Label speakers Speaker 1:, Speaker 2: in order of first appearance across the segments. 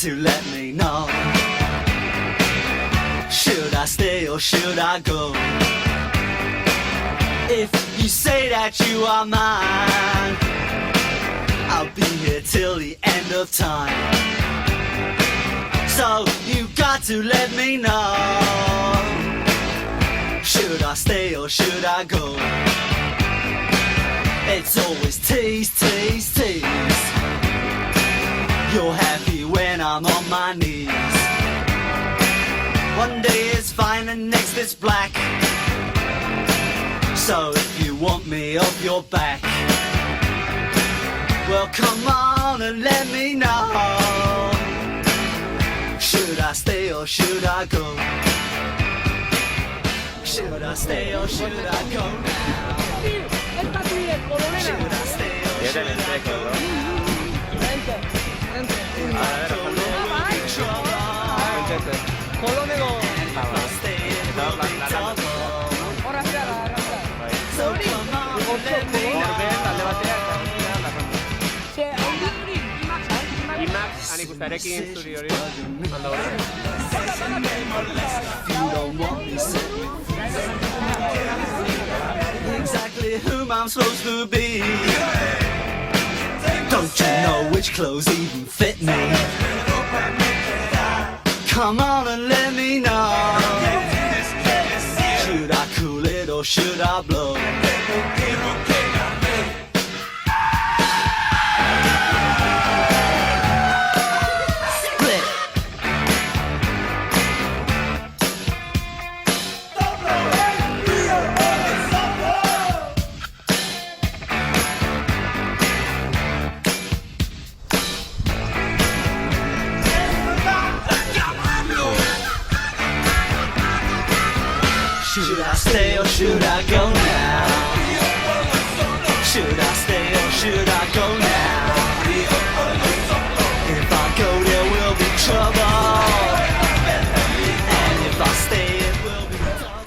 Speaker 1: to let me know. Should I stay or should I go? If you say that you are mine, I'll be here till the end of time. So you got to let me know. Should I stay or should I go? It's always tease, tease, tease. You're happy when I'm on my knees. One day it's fine and next it's black. So if you want me off your back, well come on and let me know. Should I stay or should I go? Should I stay or should I go now? Should I stay or should I go? If I go there will be trouble. If I stay it will be double. So come on and let me know.
Speaker 2: Ikustarekin zuri hori manda hori.
Speaker 1: You don't want me set me exactly whom I'm supposed to be. Don't you know which clothes even fit me? Come on and let me know. Should I cool it or should I blow? Should I stay or should I go now? Should I stay or should I go now? If I go there will be trouble, and if I stay it will be double.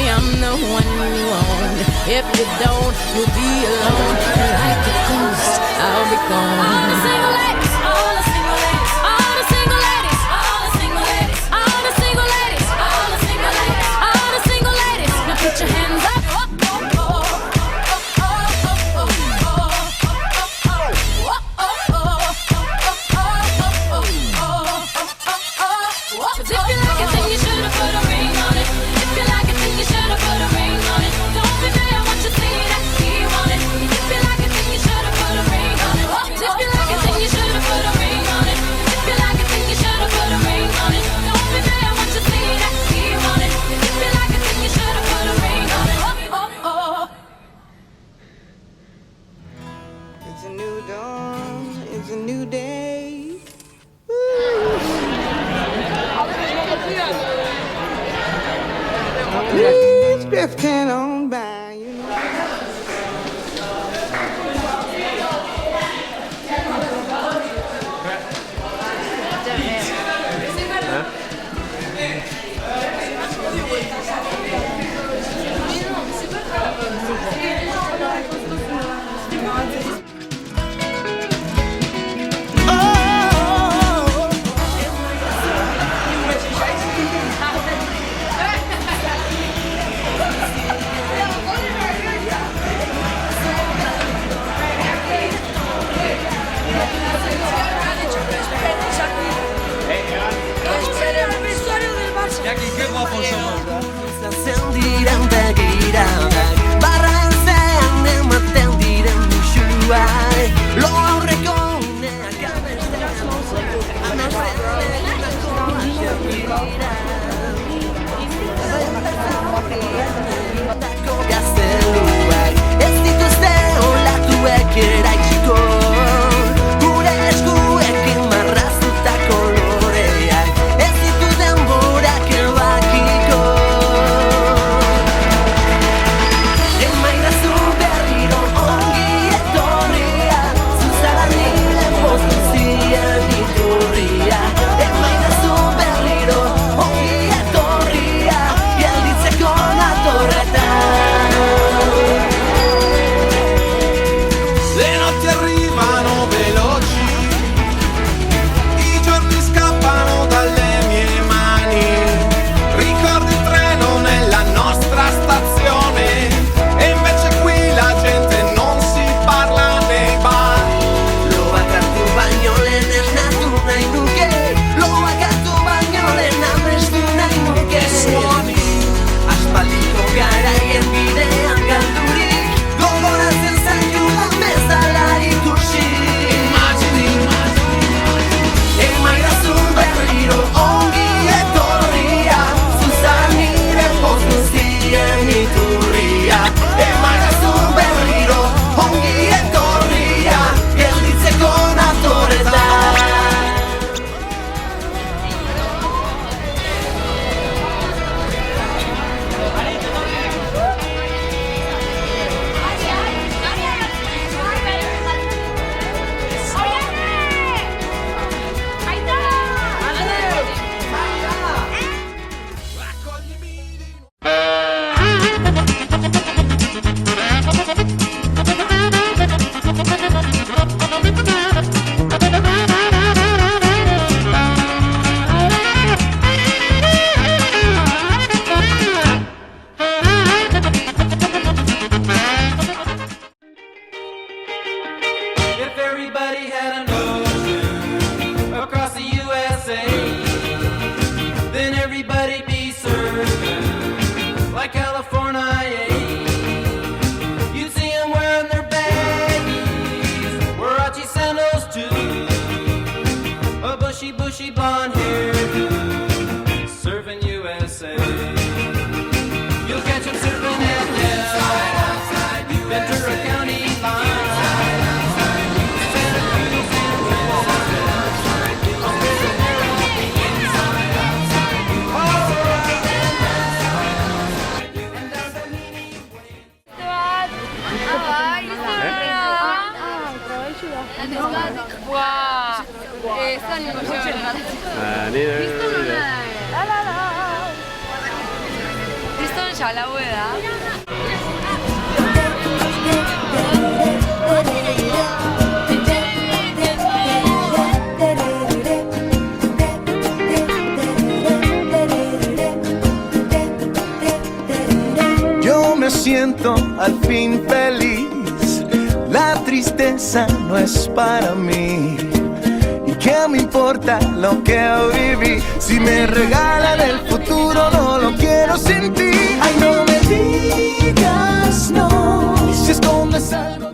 Speaker 3: I'm the one you want. If you don't, you'll be alone. Like a ghost, I'll be gone. All the single ladies, all the single ladies, all the single ladies, all the single ladies, all the single ladies, all the single ladies, all the single ladies. Now put your hands up.
Speaker 4: It's a new dawn, it's a new day. It's drifting on by, you know.
Speaker 1: Zendiren begirada barran zean ematen diren musuak lo aurreko uneak abestean Dako gazteluak ez dituzte olatuek eraitsiko gure eskuekin marraztutako loreak ez ditu denborak ebakiko Emairazu berriro ongi etorria zuzara nire pozizien iturria Emairazu berriro ongi etorria gelditzeko natorretan
Speaker 5: Le notti arrivano veloci, i giorni scappano dalle mie mani. Ricordo il treno nella nostra stazione e invece qui la gente non si parla nei bar.
Speaker 1: Lo bakartu baino lehen natu nahi nuke Lo bakartu baino lehen amestu nahi nuke
Speaker 5: Suoni,
Speaker 1: Aspaldiko garaien bidean galdurik Gogoratzen zaitudan bezala ikusi
Speaker 5: immagini,
Speaker 1: Emairazu berriro ongi etorria Zuzan nire pozuzien iturria Emairazu berriro ongi etorria Gelditzeko natorretan
Speaker 5: raccoglimi di If everybody had an ocean across the USA, then everybody'd be surfing like California. You'd see them wearing their baggies, Warachi sandals too, a bushy, bushy blonde hairdo, surfing USA. You'll catch them surfing at Del Ventura County line.
Speaker 6: 와, 스타님 모셔요.
Speaker 2: 아니요.
Speaker 6: 리스톤 ya la boda.
Speaker 5: Yo me siento al fin feliz, la tristeza no es para mí. ¿Y qué me importa lo que viví? Si me regalan el futuro no lo quiero sin ti. Ay, no me digas no, si escondes algo.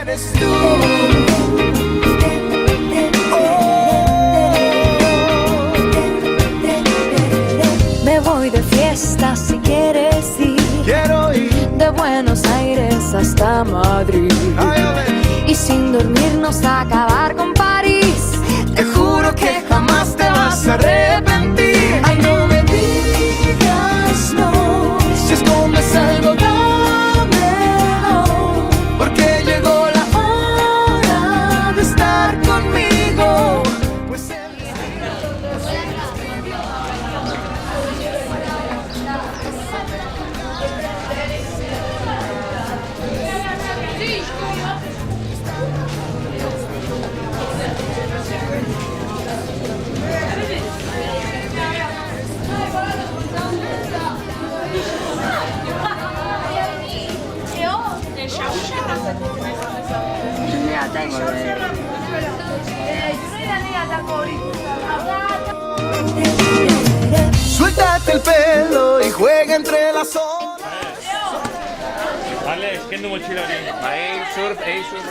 Speaker 5: Eres tú.
Speaker 3: Me voy de fiesta si quieres ir.
Speaker 5: Quiero ir.
Speaker 3: De Buenos Aires hasta Madrid.
Speaker 5: Ay, a ver.
Speaker 3: Y sin dormirnos a acabar con París.
Speaker 5: Te juro que jamás te vas a arrepentir. Ay, no me digas no, si escondes algo dámelo, porque llegó la hora de estar conmigo. Pues suéltate el pelo y juega entre las olas.
Speaker 2: Vale, eskendu mochila hori. Bai, surf, surf.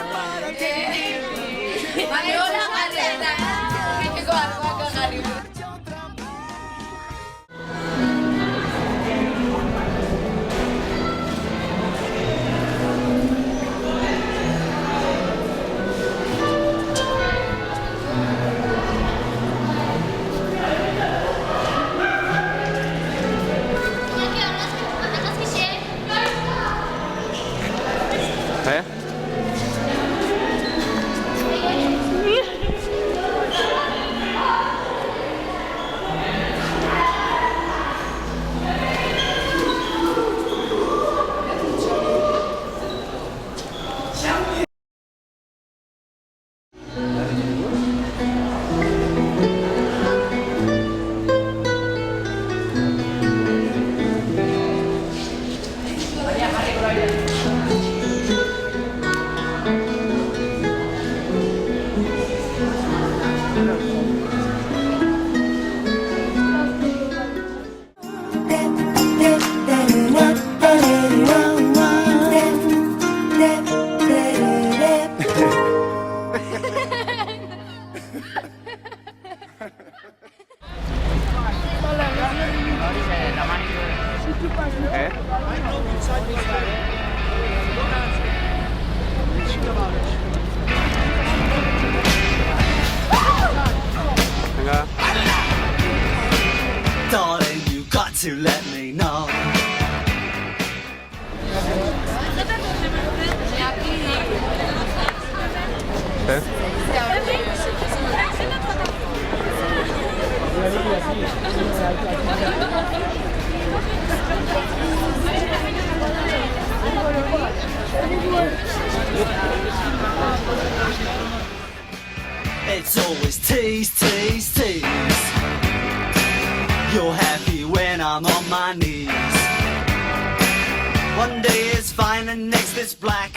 Speaker 1: Darling, you got to let me know. It's always tease, tease, tease. You're happy when I'm on my knees. One day it's fine and next it's black.